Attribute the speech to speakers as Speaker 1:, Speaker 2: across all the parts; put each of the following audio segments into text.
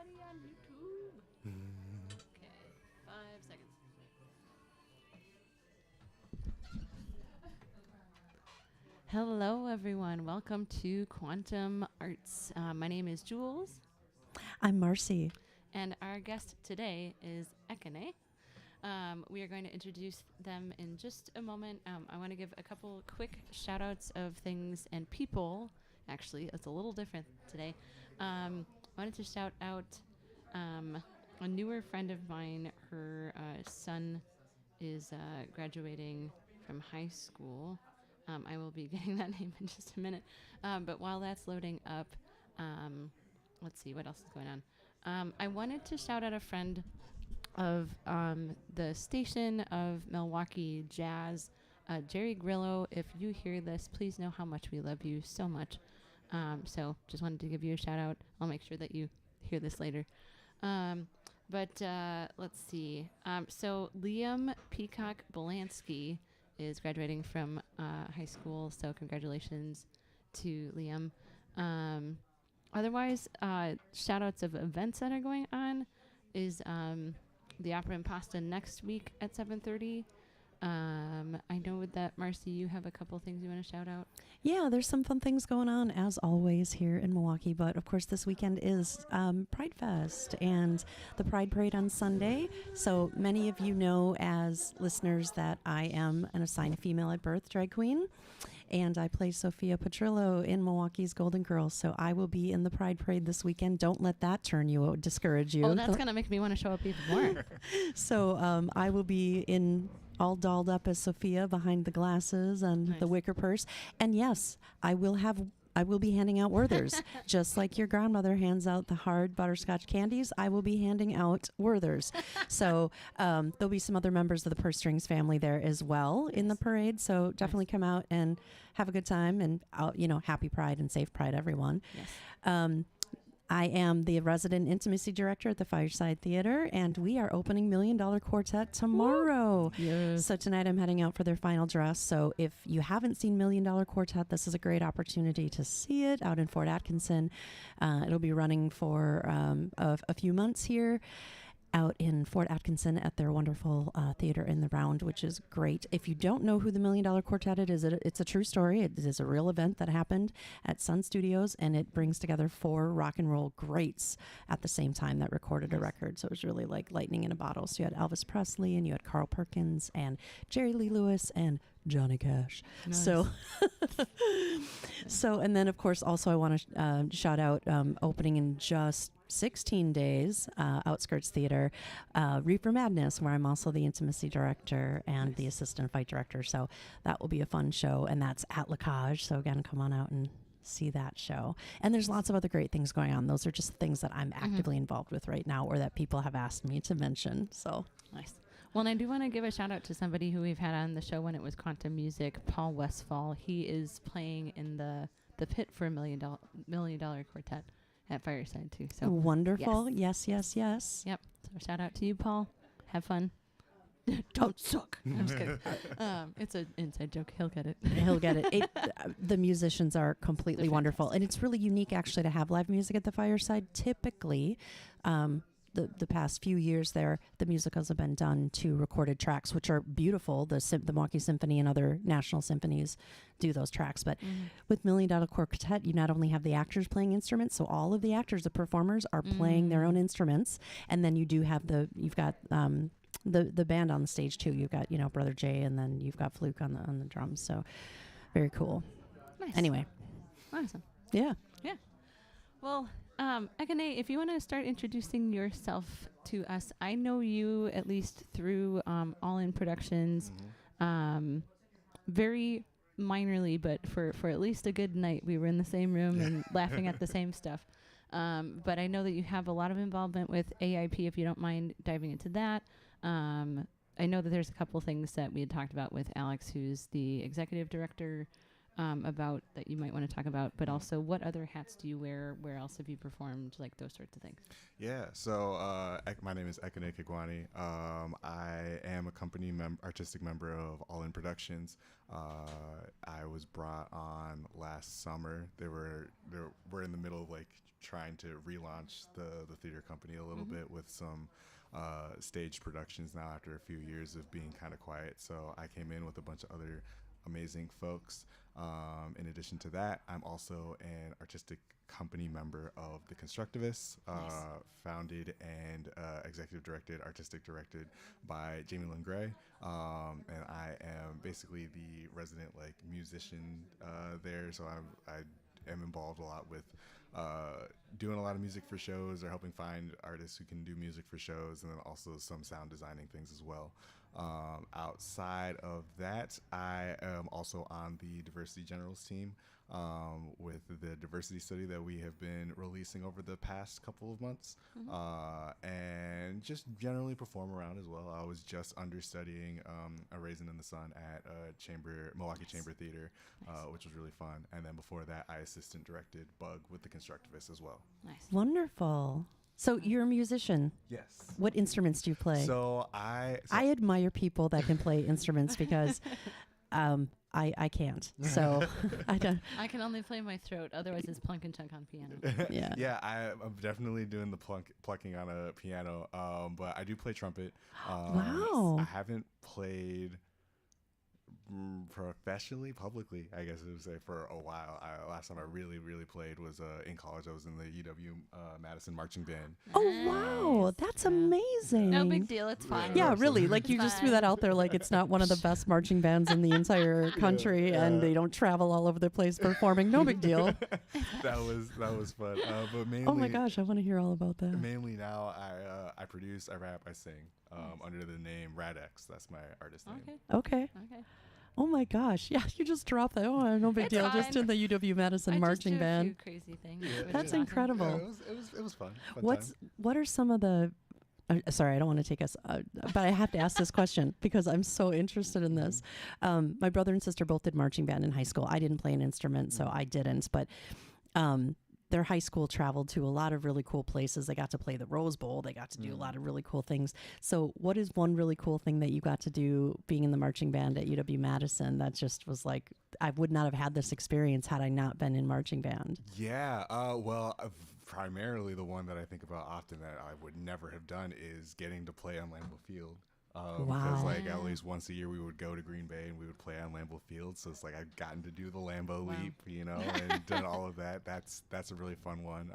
Speaker 1: everybody on YouTube. Okay, 5 seconds. Hello, everyone. Welcome to Quantum Arts. My name is Jules,
Speaker 2: I'm Marcy.
Speaker 1: and our guest today is Ekene. We are going to introduce them in just a moment. I want to give a couple quick shout outs of things and people. Actually, it's a little different today. I wanted to shout out a newer friend of mine. Her son is graduating from high school. I will be getting that name in just a minute. But while that's loading up, let's see what else is going on. I wanted to shout out a friend of the station of Milwaukee Jazz, Jerry Grillo. If you hear this, please know how much we love you so much. So just wanted to give you a shout out. I'll make sure that you hear this later. But let's see. So Liam Peacock Bolansky is graduating from high school. So congratulations to Liam. Otherwise, shout outs of events that are going on is the Opera and Pasta next week at 7:30. I know that, Marcy, you have a couple things you want to shout out.
Speaker 2: Yeah, there's some fun things going on as always here in Milwaukee, but of course this weekend is Pride Fest and the Pride Parade on Sunday. So many of you know as listeners that I am an assigned female at birth drag queen, and I play Sophia Petrillo in Milwaukee's Golden Girls. So I will be in the Pride Parade this weekend. Don't let that discourage you.
Speaker 1: Oh, that's going to make me want to show up even more.
Speaker 2: So I will be in all dolled up as Sophia behind the glasses and
Speaker 1: Nice.
Speaker 2: the wicker purse. And yes, I will be handing out Werthers. Just like your grandmother hands out the hard butterscotch candies, I will be handing out Werthers. So there'll be some other members of the Purse Strings family there as well in the parade. So definitely come out and have a good time, and happy Pride and safe Pride, everyone.
Speaker 1: Yes.
Speaker 2: I am the resident intimacy director at the Fireside Theater, and we are opening $1 Million Quartet tomorrow.
Speaker 1: Yes.
Speaker 2: So tonight I'm heading out for their final dress. So if you haven't seen $1 Million Quartet, this is a great opportunity to see it out in Fort Atkinson. It'll be running for a few months here out in Fort Atkinson at their wonderful theater in the Round, which is great. If you don't know who the $1 Million Quartet is, it's a true story. It is a real event that happened at Sun Studios, and it brings together 4 rock and roll greats at the same time that recorded a record. So it was really like lightning in a bottle. So you had Elvis Presley, and you had Carl Perkins, and Jerry Lee Lewis, and Johnny Cash.
Speaker 1: Nice.
Speaker 2: So, and then of course also I want to shout out opening in just 16 days, Outskirts Theater, Reefer Madness, where I'm also the intimacy director and the assistant fight director. So that will be a fun show, and that's at La Cage. So again, come on out and see that show. And there's lots of other great things going on. Those are just things that I'm actively involved with right now, or that people have asked me to mention. So
Speaker 1: Nice. Well, and I do want to give a shout out to somebody who we've had on the show when it was Quantum Music, Paul Westfall. He is playing in the pit for $1 Million Quartet at Fireside too. So
Speaker 2: wonderful. Yes. Yes.
Speaker 1: Yep. So shout out to you, Paul. Have fun. Don't suck. I'm just kidding. It's an inside joke. He'll get it.
Speaker 2: He'll get it. The musicians are completely
Speaker 1: They're
Speaker 2: wonderful. And it's really unique, actually, to have live music at the Fireside. Typically, the past few years there, the musicals have been done to recorded tracks, which are beautiful. The Milwaukee Symphony and other national symphonies do those tracks. But with $1 Million Quartet, you not only have the actors playing instruments, so all of the actors, the performers, are playing their own instruments. And then you've got the band on the stage too. You've got, Brother Jay, and then you've got Fluke on the drums. So very cool.
Speaker 1: Nice.
Speaker 2: Anyway.
Speaker 1: Awesome.
Speaker 2: Yeah.
Speaker 1: Yeah. Well, Ekene, if you want to start introducing yourself to us, I know you at least through All In Productions, very minorly, but for at least a good night, we were in the same room and laughing at the same stuff. But I know that you have a lot of involvement with AIP, if you don't mind diving into that. I know that there's a couple things that we had talked about with Alex, who's the executive director about that you might want to talk about, but also what other hats do you wear? Where else have you performed? Like those sorts of things.
Speaker 3: Yeah, so my name is Ekene Kigwani. I am a company artistic member of All In Productions. I was brought on last summer. We're in the middle of like trying to relaunch the theater company a little bit with some stage productions now after a few years of being kind of quiet. So I came in with a bunch of other amazing folks. In addition to that, I'm also an artistic company member of The Constructivists, founded and artistic directed by Jamie Lynn Gray. And I am basically the resident like musician there. So I am involved a lot with doing a lot of music for shows or helping find artists who can do music for shows, and then also some sound designing things as well. Outside of that, I am also on the Diversity Generals team with the diversity study that we have been releasing over the past couple of months, and just generally perform around as well. I was just understudying A Raisin in the Sun at Milwaukee Chamber Theater, which was really fun. And then before that, I assistant directed Bug with the Constructivists as well.
Speaker 1: Nice.
Speaker 2: Wonderful. So you're a musician.
Speaker 3: Yes.
Speaker 2: What instruments do you play?
Speaker 3: So
Speaker 2: I admire people that can play instruments because I can't. So I don't.
Speaker 1: I can only play my throat. Otherwise, it's plunk and chunk on piano.
Speaker 2: Yeah.
Speaker 3: Yeah, I'm definitely doing the plucking on a piano, but I do play trumpet.
Speaker 2: Wow.
Speaker 3: I haven't played professionally, publicly, I guess I would say, for a while. Last time I really played was in college. I was in the UW Madison marching band.
Speaker 2: Oh, wow. That's amazing.
Speaker 1: No big deal. It's fine.
Speaker 2: Yeah, really. Like you just threw that out there. Like it's not one of the best marching bands in the entire country, and they don't travel all over the place performing. No big deal.
Speaker 3: that was fun. But mainly,
Speaker 2: oh my gosh, I want to hear all about that.
Speaker 3: Mainly now, I produce, I rap, I sing under the name Radex. That's my artist name.
Speaker 2: Okay. Oh my gosh. Yeah, you just dropped that. Oh, no big
Speaker 1: It's
Speaker 2: deal.
Speaker 1: fine.
Speaker 2: Just in the UW Madison marching band.
Speaker 1: A few crazy things.
Speaker 3: Yeah.
Speaker 1: which
Speaker 2: That's
Speaker 1: is awesome.
Speaker 2: incredible.
Speaker 3: Yeah, it was fun.
Speaker 2: What are some of the sorry, I don't want to take us, but I have to ask this question because I'm so interested in this. My brother and sister both did marching band in high school. I didn't play an instrument, so I didn't, but their high school traveled to a lot of really cool places. They got to play the Rose Bowl. They got to do a lot of really cool things. So what is one really cool thing that you got to do being in the marching band at UW Madison that just was like, I would not have had this experience had I not been in marching band?
Speaker 3: Yeah, primarily the one that I think about often that I would never have done is getting to play on Lambeau Field. Because like at least once a year we would go to Green Bay and we would play on Lambeau Field. So it's like I've gotten to do the Lambeau leap, and done all of that. That's a really fun one.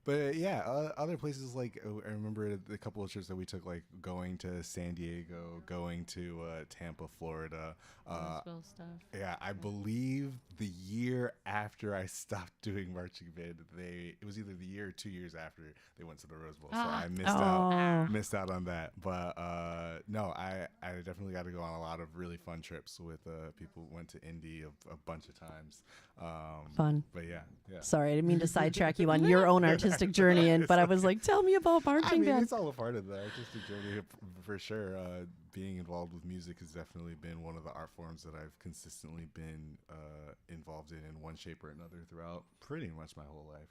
Speaker 3: But yeah, other places like I remember a couple of trips that we took, like going to San Diego, going to Tampa, Florida.
Speaker 1: Roseville stuff.
Speaker 3: Yeah, I believe the year after I stopped doing marching band, it was either the year or 2 years after they went to the Rose Bowl. So I missed out on that. But no, I definitely got to go on a lot of really fun trips with people. Went to Indy a bunch of times.
Speaker 2: Fun.
Speaker 3: But yeah.
Speaker 2: Sorry, I didn't mean to sidetrack you on your own artistic journey, but I was like, tell me about marching band.
Speaker 3: It's all a part of the artistic journey for sure. Being involved with music has definitely been one of the art forms that I've consistently been involved in one shape or another throughout pretty much my whole life.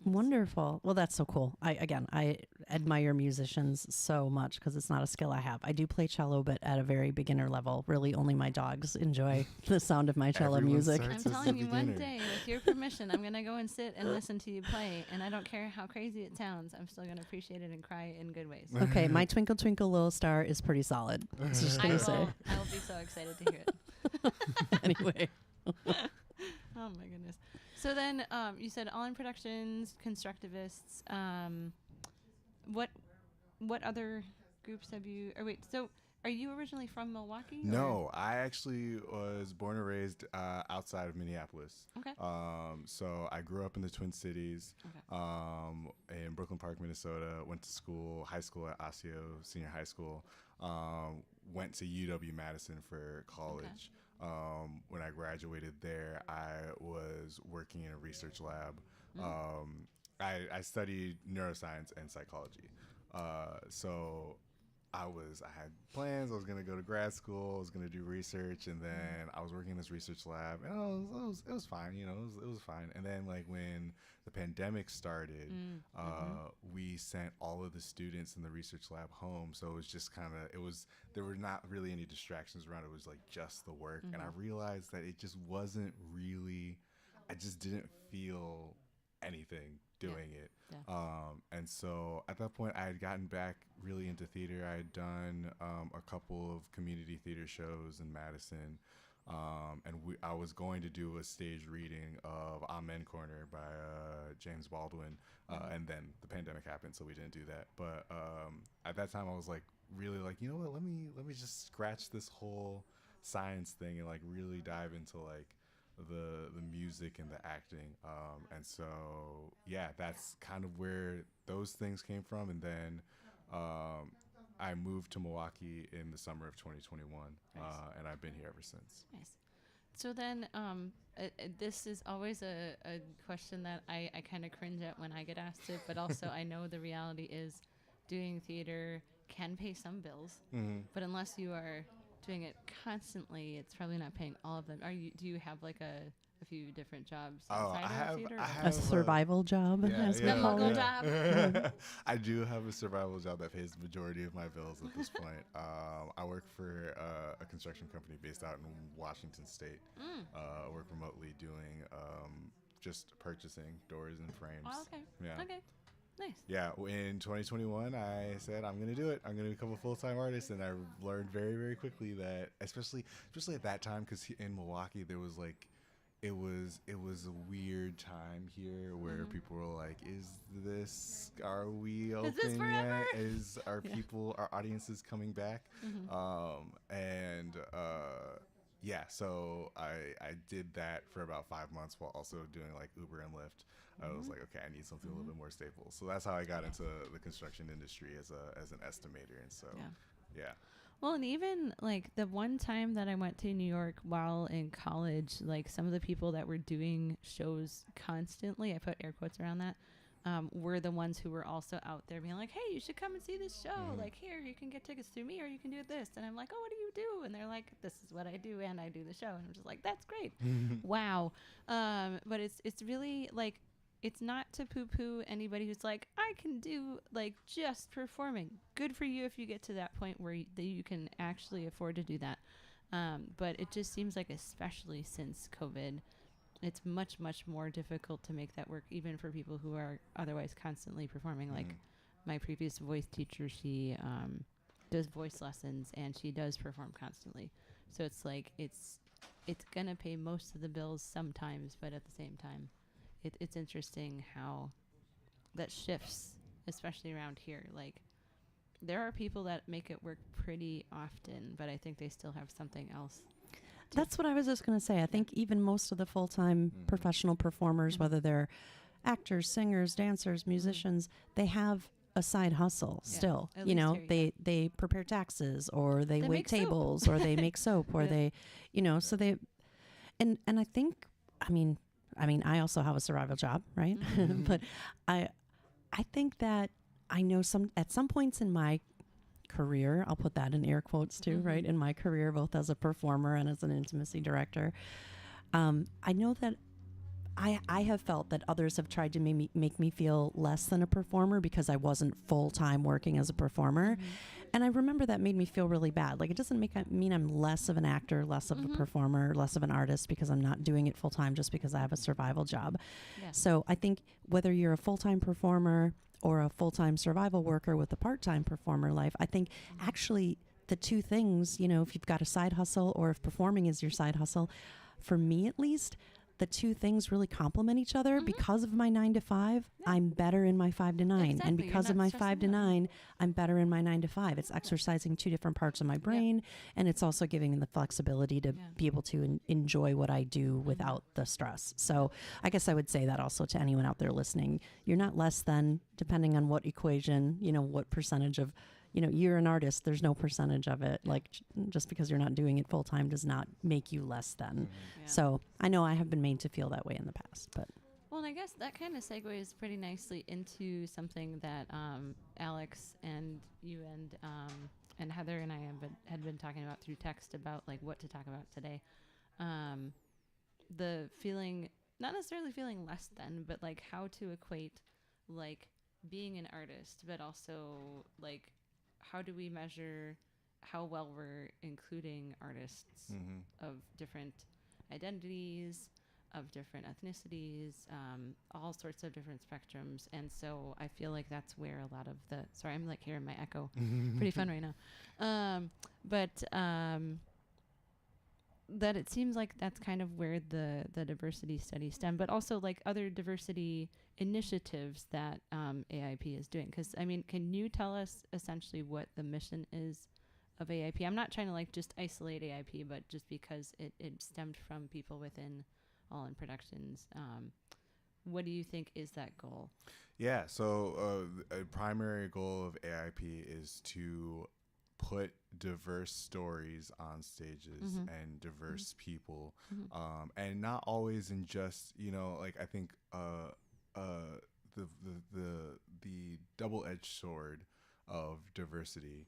Speaker 2: Wonderful. Well, that's so cool. I admire musicians so much because it's not a skill I have. I do play cello, but at a very beginner level. Really, only my dogs enjoy the sound of my cello music.
Speaker 1: I'm telling you, one day, with your permission, I'm going to go and sit and listen to you play. And I don't care how crazy it sounds. I'm still going to appreciate it and cry in good ways.
Speaker 2: Okay, my Twinkle Twinkle Little Star is pretty solid. Just
Speaker 1: I
Speaker 2: gonna
Speaker 1: will
Speaker 2: say.
Speaker 1: be so excited to hear it.
Speaker 2: Anyway.
Speaker 1: Oh my goodness. So then you said All In Productions, Constructivists. What other groups have you? Or wait, so are you originally from Milwaukee?
Speaker 3: No, I actually was born and raised outside of Minneapolis.
Speaker 1: Okay.
Speaker 3: So I grew up in the Twin Cities, in Brooklyn Park, Minnesota. Went to school, high school at Osseo Senior High School. Went to UW Madison for college. When I graduated there, I was working in a research lab. I studied neuroscience and psychology. So I had plans. I was gonna go to grad school. I was gonna do research, and then I was working in this research lab, and it was fine. It was fine. And then like when the pandemic started, we sent all of the students in the research lab home. So it was just there were not really any distractions around. It was like just the work, and I realized that it just wasn't really. I just didn't feel anything doing it.
Speaker 1: Yeah.
Speaker 3: And so at that point I had gotten back really into theater. I had done a couple of community theater shows in Madison. And I was going to do a stage reading of Amen Corner by James Baldwin. And then the pandemic happened, so we didn't do that. But at that time I was like, really like, you know what, let me just scratch this whole science thing and like really dive into like the music and the acting, and so yeah, that's kind of where those things came from. And then I moved to Milwaukee in the summer of 2021.
Speaker 1: Nice.
Speaker 3: And I've been here ever since.
Speaker 1: Nice. So then, this is always a question that I kind of cringe at when I get asked it, but also I know the reality is doing theater can pay some bills, but unless you are doing it constantly, it's probably not paying all of them. Do you have like a few different jobs outside of theater?
Speaker 3: I
Speaker 2: A
Speaker 3: have
Speaker 2: survival job, as we
Speaker 1: The
Speaker 2: call
Speaker 1: muggle
Speaker 2: it.
Speaker 1: job.
Speaker 3: I do have a survival job that pays the majority of my bills at this point. I work for a construction company based out in Washington State. I work remotely doing just purchasing doors and frames.
Speaker 1: Oh, okay.
Speaker 3: Yeah.
Speaker 1: Okay. Nice.
Speaker 3: Yeah, in 2021, I said I'm gonna do it. I'm gonna become a full-time artist, and I learned very, very quickly that, especially at that time, because in Milwaukee there was like, it was a weird time here where people were like, are we open
Speaker 1: this forever?
Speaker 3: yet? Our audiences coming back? Yeah, so I did that for about 5 months while also doing like Uber and Lyft. I was like, okay, I need something a little bit more stable. So that's how I got into the construction industry as an estimator. And so, yeah.
Speaker 1: Well, and even like the one time that I went to New York while in college, like some of the people that were doing shows constantly, I put air quotes around that, were the ones who were also out there being like, hey, you should come and see this show. Like, here, you can get tickets through me or you can do this. And I'm like, oh, what do you do? And they're like, this is what I do, and I do the show. And I'm just like, that's great. Wow. But it's really like, it's not to poo-poo anybody who's like, I can do like just performing. Good for you if you get to that point where you can actually afford to do that. But it just seems like, especially since COVID, it's much, much more difficult to make that work, even for people who are otherwise constantly performing. Like my previous voice teacher, she does voice lessons and she does perform constantly. So it's like, it's going to pay most of the bills sometimes, but at the same time, it's interesting how that shifts, especially around here. Like, there are people that make it work pretty often, but I think they still have something else.
Speaker 2: That's what I was just going to say. I think even most of the full-time professional performers, whether they're actors, singers, dancers, musicians, they have a side hustle still.
Speaker 1: At
Speaker 2: You
Speaker 1: least
Speaker 2: know,
Speaker 1: here,
Speaker 2: they prepare taxes, or they wait
Speaker 1: make soap.
Speaker 2: tables, or they make soap, or they, so they, and I think, I mean, I also have a survival job, right? But I think that I know at some points in my career, I'll put that in air quotes too, right? In my career, both as a performer and as an intimacy director, I know that I have felt that others have tried to make me feel less than a performer because I wasn't full-time working as a performer. And I remember that made me feel really bad. Like, it doesn't mean I'm less of an actor, less of a performer, less of an artist because I'm not doing it full-time just because I have a survival job.
Speaker 1: Yeah.
Speaker 2: So I think whether you're a full-time performer or a full-time survival worker with a part-time performer life, I think actually the two things, if you've got a side hustle or if performing is your side hustle, for me at least, the two things really complement each other. Because of my 9 to 5, I'm better in my 5 to 9.
Speaker 1: Exactly.
Speaker 2: And
Speaker 1: You're
Speaker 2: because of
Speaker 1: not
Speaker 2: my
Speaker 1: stressing
Speaker 2: 5 to
Speaker 1: out.
Speaker 2: 9, I'm better in my 9 to 5. It's exercising two different parts of my brain, and it's also giving me the flexibility to be able to enjoy what I do without the stress. So I guess I would say that also to anyone out there listening. You're not less than, depending on what equation, what percentage of, you're an artist, there's no percentage of it. Like, just because you're not doing it full time does not make you less than.
Speaker 1: Yeah.
Speaker 2: So I know I have been made to feel that way in the past, but.
Speaker 1: Well, and I guess that kind of segues pretty nicely into something that Alex and you and and Heather and I had been talking about through text about like what to talk about today. The feeling, not necessarily feeling less than, but like how to equate like being an artist, but also like how do we measure how well we're including artists of different identities, of different ethnicities, all sorts of different spectrums. And so I feel like that's where a lot of sorry, I'm like hearing my echo. Pretty fun right now. That it seems like that's kind of where the diversity studies stem, but also like other diversity initiatives that AIP is doing. Because, I mean, can you tell us essentially what the mission is of AIP? I'm not trying to like just isolate AIP, but just because it stemmed from people within All In Productions. What do you think is that goal?
Speaker 3: Yeah, so a primary goal of AIP is to put diverse stories on stages and diverse people, and not always in just, you know, like I think the double-edged sword of diversity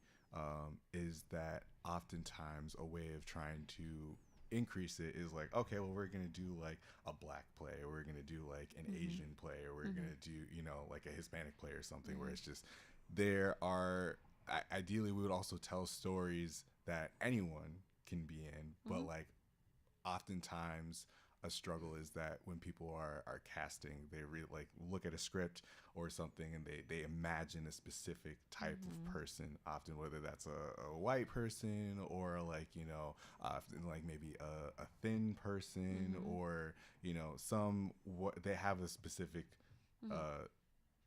Speaker 3: is that oftentimes a way of trying to increase it is like, okay, well, we're gonna do like a black play, or we're gonna do like an Asian play, or we're gonna do, you know, like a Hispanic play or something, where it's just there are ideally we would also tell stories that anyone can be in, but like oftentimes a struggle is that when people are casting, they really like look at a script or something and they imagine a specific type of person, often whether that's a white person or like, you know, like maybe a thin person, or, you know, they have a specific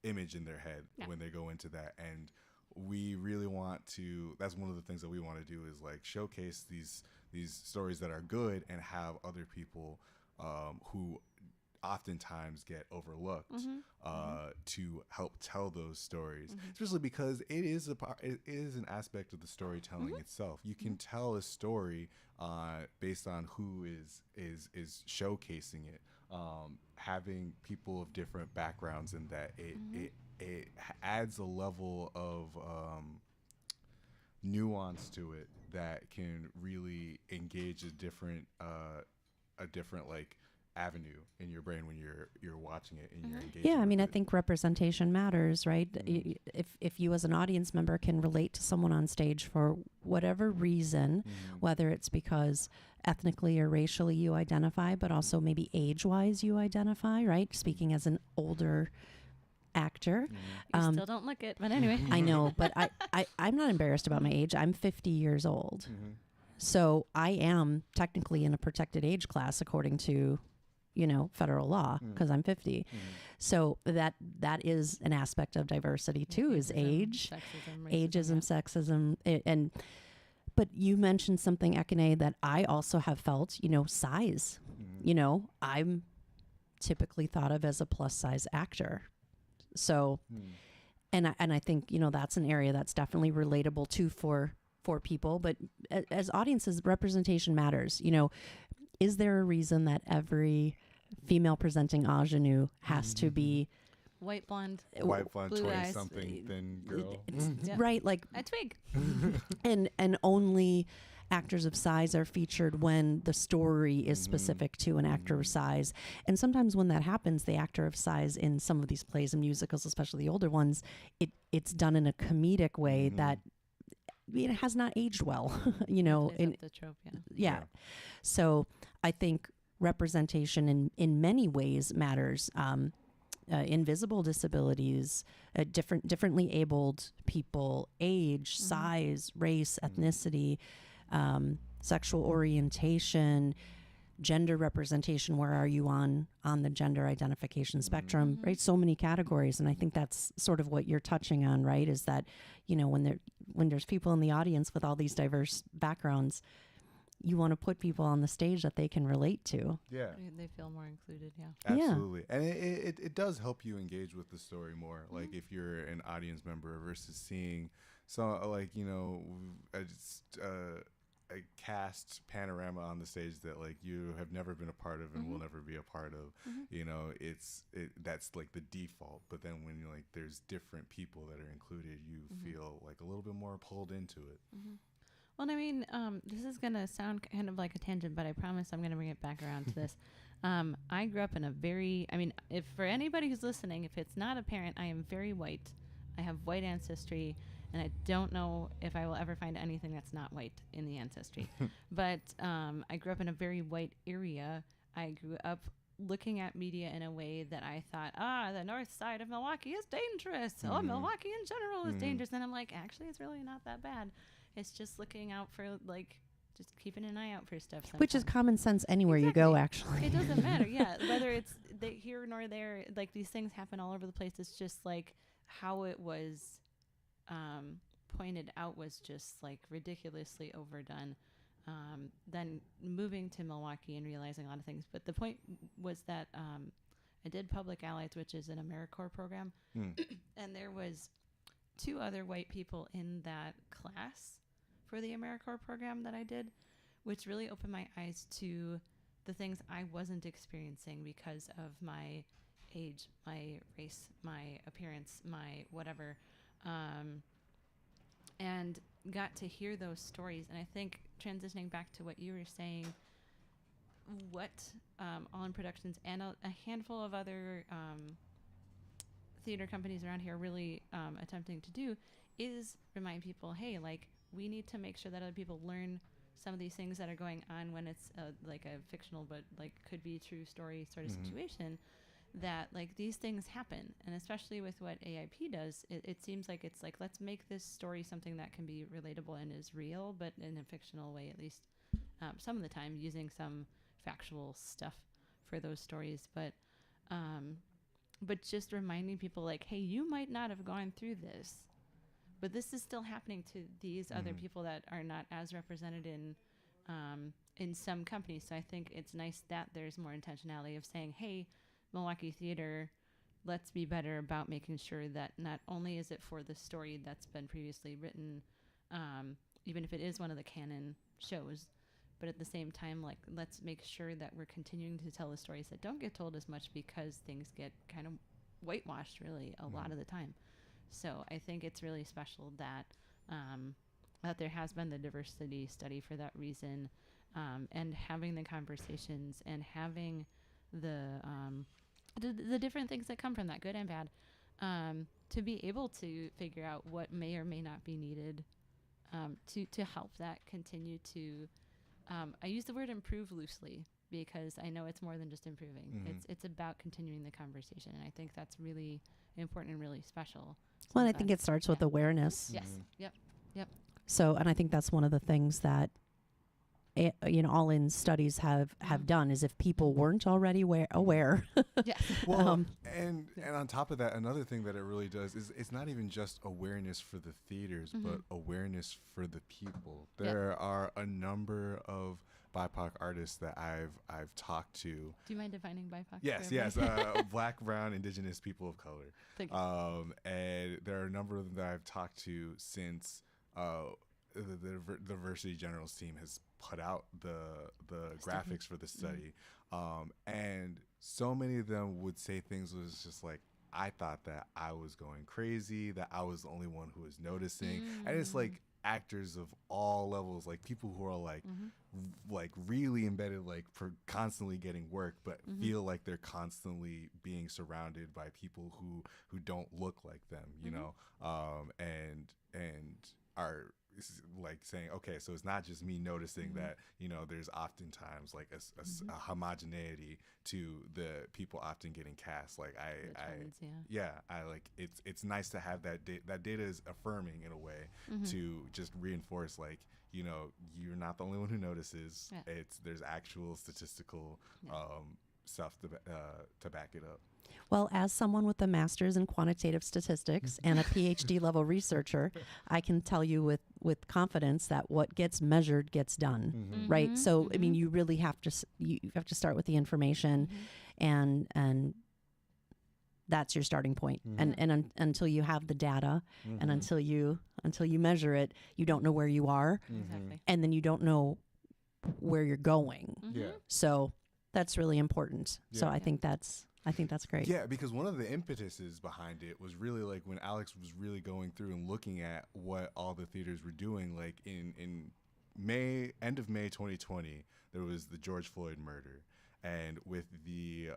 Speaker 3: image in their head when they go into that. And we really want to, that's one of the things that we want to do, is like showcase these stories that are good and have other people who oftentimes get overlooked to help tell those stories, especially because it is an aspect of the storytelling itself. You can tell a story based on who is showcasing it, having people of different backgrounds, in that it adds a level of nuance to it that can really engage a different like avenue in your brain when you're watching it and you're engaging.
Speaker 2: Yeah, I mean, I
Speaker 3: it.
Speaker 2: think representation matters, right? If you as an audience member can relate to someone on stage for whatever reason, whether it's because ethnically or racially you identify, but also maybe age-wise you identify, right? Speaking as an older actor.
Speaker 1: You still don't look it, but anyway.
Speaker 2: I know, but I'm not embarrassed about my age. I'm 50 years old. So I am technically in a protected age class according to, you know, federal law, because I'm 50. So that is an aspect of diversity too, is age,
Speaker 1: Sexism,
Speaker 2: ageism, sexism. But you mentioned something, Ekene, that I also have felt, you know, size. You know, I'm typically thought of as a plus size actor. So, and I think, you know, that's an area that's definitely relatable too for people, but as audiences, representation matters. You know, is there a reason that every female presenting ingenue has to be
Speaker 1: white blonde,
Speaker 3: blue
Speaker 1: 20 eyes,
Speaker 3: something thin girl?
Speaker 2: right? Like
Speaker 1: a twig.
Speaker 2: and only actors of size are featured when the story is specific to an actor of size. And sometimes when that happens, the actor of size in some of these plays and musicals, especially the older ones, it's done in a comedic way that it has not aged well, you know.
Speaker 1: The trope,
Speaker 2: yeah. So I think representation in many ways matters. Invisible disabilities, differently abled people, age, size, race, ethnicity, sexual orientation, gender representation. Where are you on the gender identification spectrum, right? So many categories. And I think that's sort of what you're touching on, right? Is that, you know, when there's people in the audience with all these diverse backgrounds, you want to put people on the stage that they can relate to.
Speaker 3: Yeah.
Speaker 1: They feel more included,
Speaker 3: Absolutely. And it does help you engage with the story more. Like if you're an audience member versus seeing, so like, you know, a cast panorama on the stage that like you have never been a part of and will never be a part of. You know, that's like the default. But then when like there's different people that are included, you feel like a little bit more pulled into it.
Speaker 1: Well, I mean, this is going to sound kind of like a tangent, but I promise I'm going to bring it back around to this. I grew up in a if for anybody who's listening, if it's not apparent, I am very white. I have white ancestry, and I don't know if I will ever find anything that's not white in the ancestry. But I grew up in a very white area. I grew up looking at media in a way that I thought, the north side of Milwaukee is dangerous. Oh, Milwaukee in general is dangerous. And I'm like, actually, it's really not that bad. It's just looking out for, like, just keeping an eye out for stuff.
Speaker 2: Which is common sense anywhere you go, actually.
Speaker 1: It doesn't matter, yeah. Whether it's here nor there, like, these things happen all over the place. It's just, like, how it was pointed out was just, like, ridiculously overdone. Then moving to Milwaukee and realizing a lot of things. But the point was that I did Public Allies, which is an AmeriCorps program. And there was 2 other white people in that class for the AmeriCorps program that I did, which really opened my eyes to the things I wasn't experiencing because of my age, my race, my appearance, my whatever, and got to hear those stories. And I think transitioning back to what you were saying, what All In Productions and a handful of other theater companies around here are really attempting to do is remind people, hey, like, we need to make sure that other people learn some of these things that are going on when it's like a fictional but like could be true story sort of situation, that like these things happen. And especially with what AIP does, it seems like it's like, let's make this story something that can be relatable and is real, but in a fictional way, at least some of the time, using some factual stuff for those stories. But just reminding people like, hey, you might not have gone through this, but this is still happening to these other people that are not as represented in some companies. So I think it's nice that there's more intentionality of saying, hey, Milwaukee Theater, let's be better about making sure that not only is it for the story that's been previously written, even if it is one of the canon shows, but at the same time, like, let's make sure that we're continuing to tell the stories that don't get told as much because things get kind of whitewashed really a lot of the time. So I think it's really special that that there has been the diversity study for that reason, and having the conversations and having the different things that come from that, good and bad, to be able to figure out what may or may not be needed to help that continue to. I use the word improve loosely because I know it's more than just improving. It's about continuing the conversation, and I think that's really important and really special.
Speaker 2: Well, and I think it starts with awareness.
Speaker 1: Yes. Yep.
Speaker 2: So, and I think that's one of the things that All In studies have done is if people weren't already aware.
Speaker 1: Yes.
Speaker 3: Well, and on top of that, another thing that it really does is it's not even just awareness for the theaters, but awareness for the people. There are a number of BIPOC artists that I've talked to.
Speaker 1: Do you mind defining BIPOC?
Speaker 3: Yes. Black, brown, indigenous people of color.
Speaker 1: Thank you.
Speaker 3: And there are a number of them that I've talked to since the Diversity Generals team has put out the graphics for the study. And so many of them would say things was just like, I thought that I was going crazy, that I was the only one who was noticing. And it's like actors of all levels, like people who are like really embedded, like constantly getting work, but feel like they're constantly being surrounded by people who don't look like them, you know, and are like saying, okay, so it's not just me noticing that, you know, there's oftentimes like a homogeneity to the people often getting cast. Like I like it's nice to have that that data is affirming in a way to just reinforce, like, you know, you're not the only one who notices. There's actual statistical stuff to back it up.
Speaker 2: Well, as someone with a master's in quantitative statistics and a PhD level researcher, I can tell you with confidence that what gets measured gets done, right? So, I mean, you really have to start with the information and that's your starting point.
Speaker 3: Mhm.
Speaker 2: Until you have the data
Speaker 3: Mhm.
Speaker 2: and until you measure it, you don't know where you are,
Speaker 3: Mhm.
Speaker 1: Exactly.
Speaker 2: and then you don't know where you're going.
Speaker 1: Mhm.
Speaker 3: Yeah.
Speaker 2: So that's really important. So
Speaker 3: Yeah.
Speaker 2: I think that's great.
Speaker 3: Yeah, because one of the impetuses behind it was really like when Alex was really going through and looking at what all the theaters were doing. Like in end of May 2020, there was the George Floyd murder, and with the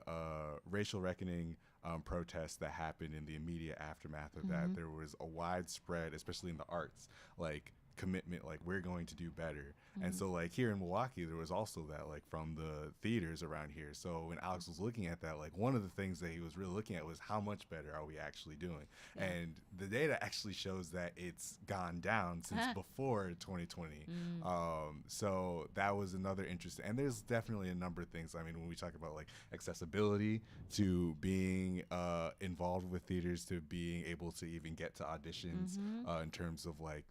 Speaker 3: racial reckoning protests that happened in the immediate aftermath of that, there was a widespread, especially in the arts, like commitment, like we're going to do better. And so like here in Milwaukee, there was also that, like from the theaters around here. So when Alex was looking at that, like one of the things that he was really looking at was how much better are we actually doing?
Speaker 1: Yeah.
Speaker 3: And the data actually shows that it's gone down since before 2020. So that was another interesting, and there's definitely a number of things. I mean, when we talk about like accessibility to being involved with theaters, to being able to even get to auditions, in terms of like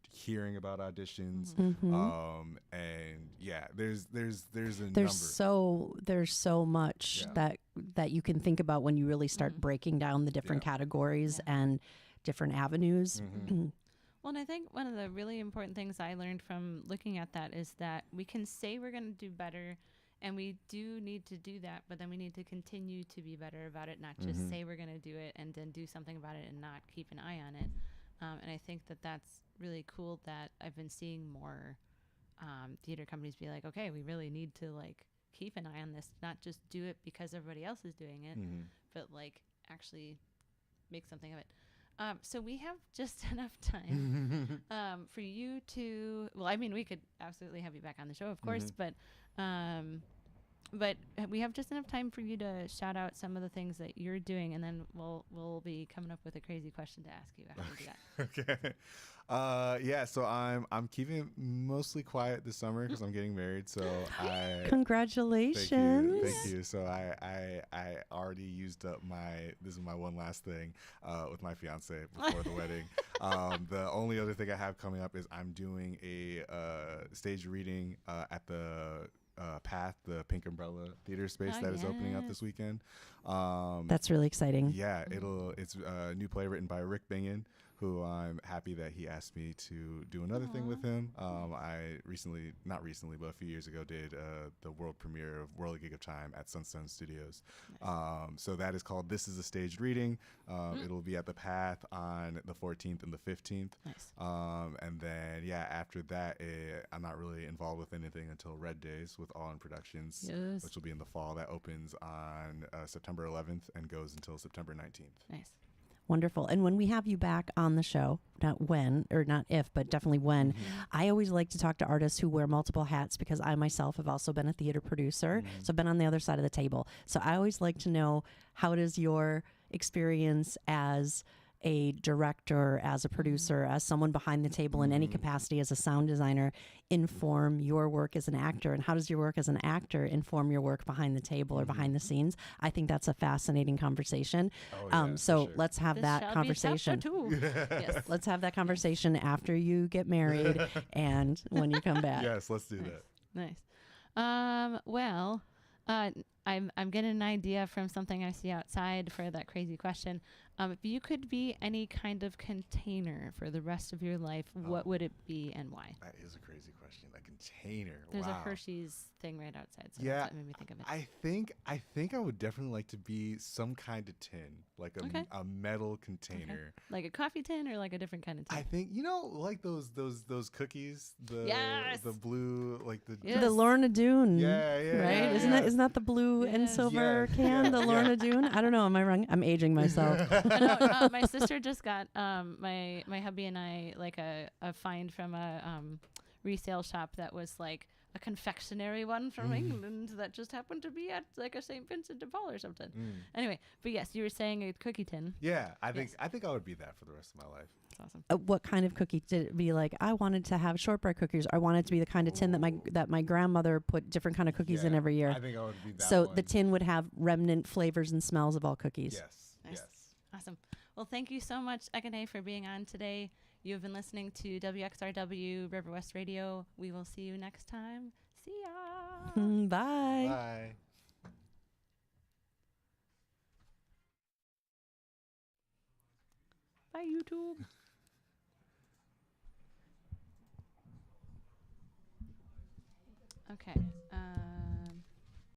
Speaker 3: hearing about auditions, and yeah, there's a number.
Speaker 2: There's so much
Speaker 3: Yeah.
Speaker 2: that you can think about when you really start breaking down the different categories and different avenues.
Speaker 1: Well, and I think one of the really important things I learned from looking at that is that we can say we're going to do better, and we do need to do that, but then we need to continue to be better about it, not just say we're going to do it and then do something about it and not keep an eye on it. And I think that that's really cool that I've been seeing more theater companies be like, okay, we really need to like keep an eye on this, not just do it because everybody else is doing it, but like actually make something of it. So we have just enough time for you to, well, I mean, we could absolutely have you back on the show, of course, but we have just enough time for you to shout out some of the things that you're doing, and then we'll be coming up with a crazy question to ask you after we do that.
Speaker 3: Okay. Yeah, so I'm keeping it mostly quiet this summer because I'm getting married. So
Speaker 2: Congratulations.
Speaker 3: Thank you. So I already used up this is my one last thing with my fiance before the wedding. The only other thing I have coming up is I'm doing a stage reading at the Path, the Pink Umbrella theater space that is opening up this weekend.
Speaker 2: That's really exciting.
Speaker 3: Yeah, it's a new play written by Rick Bingen, who I'm happy that he asked me to do another thing with him. I not recently, but a few years ago, did the world premiere of World Gig of Time at Sunstone Studios. So that is called This Is a Staged Reading. It'll be at the Path on the 14th and the 15th.
Speaker 1: Nice.
Speaker 3: And then, after that, I'm not really involved with anything until Red Days with All In Productions,
Speaker 1: Yes.
Speaker 3: which will be in the fall. That opens on September 11th and goes until September 19th.
Speaker 1: Nice.
Speaker 2: Wonderful. And when we have you back on the show, not when, or not if, but definitely when, I always like to talk to artists who wear multiple hats, because I myself have also been a theater producer. So I've been on the other side of the table. So I always like to know, how does your experience as a director, as a producer, as someone behind the table in any capacity, as a sound designer, inform your work as an actor? And how does your work as an actor inform your work behind the table or behind the scenes? I think that's a fascinating conversation. So let's have that conversation.
Speaker 1: Yes.
Speaker 2: Let's have that conversation after you get married and when you come back.
Speaker 3: Yes, let's do that.
Speaker 1: Nice. Well, I'm getting an idea from something I see outside for that crazy question. If you could be any kind of container for the rest of your life, what would it be and why?
Speaker 3: That is a crazy question. A container.
Speaker 1: There's
Speaker 3: wow.
Speaker 1: a Hershey's thing right outside, so
Speaker 3: Yeah,
Speaker 1: that's what made me think of it.
Speaker 3: I think I would definitely like to be some kind of tin, like a metal container.
Speaker 1: Like a coffee tin or like a different kind of tin?
Speaker 3: I think like those cookies,
Speaker 1: Yes!
Speaker 3: the blue, like the
Speaker 1: Yes.
Speaker 2: The Lorna Doone.
Speaker 3: yeah,
Speaker 2: Right?
Speaker 3: yeah,
Speaker 2: Isn't that the blue and
Speaker 1: Yes.
Speaker 2: silver
Speaker 3: Yeah.
Speaker 2: can?
Speaker 3: Yeah.
Speaker 2: The Lorna Doone? I don't know. Am I wrong? I'm aging myself.
Speaker 1: No, my sister just got my hubby and I like a find from a resale shop that was like a confectionery one from England that just happened to be at like a St. Vincent de Paul or something. Anyway, but yes, you were saying a cookie tin.
Speaker 3: Yeah, I think
Speaker 1: Yes.
Speaker 3: I would be that for the rest of my life.
Speaker 1: That's awesome.
Speaker 2: What kind of cookie did it be? Like, I wanted to have shortbread cookies. I wanted it to be the kind of tin that my grandmother put different kind of cookies in every year.
Speaker 3: I think I would be that
Speaker 2: So
Speaker 3: one.
Speaker 2: the tin would have remnant flavors and smells of all cookies.
Speaker 3: Yes.
Speaker 1: Nice.
Speaker 3: Yes.
Speaker 1: Awesome. Well, thank you so much, Ekene, for being on today. You've been listening to WXRW River West Radio. We will see you next time. See ya.
Speaker 2: Bye.
Speaker 3: Bye.
Speaker 1: Bye, YouTube. Okay.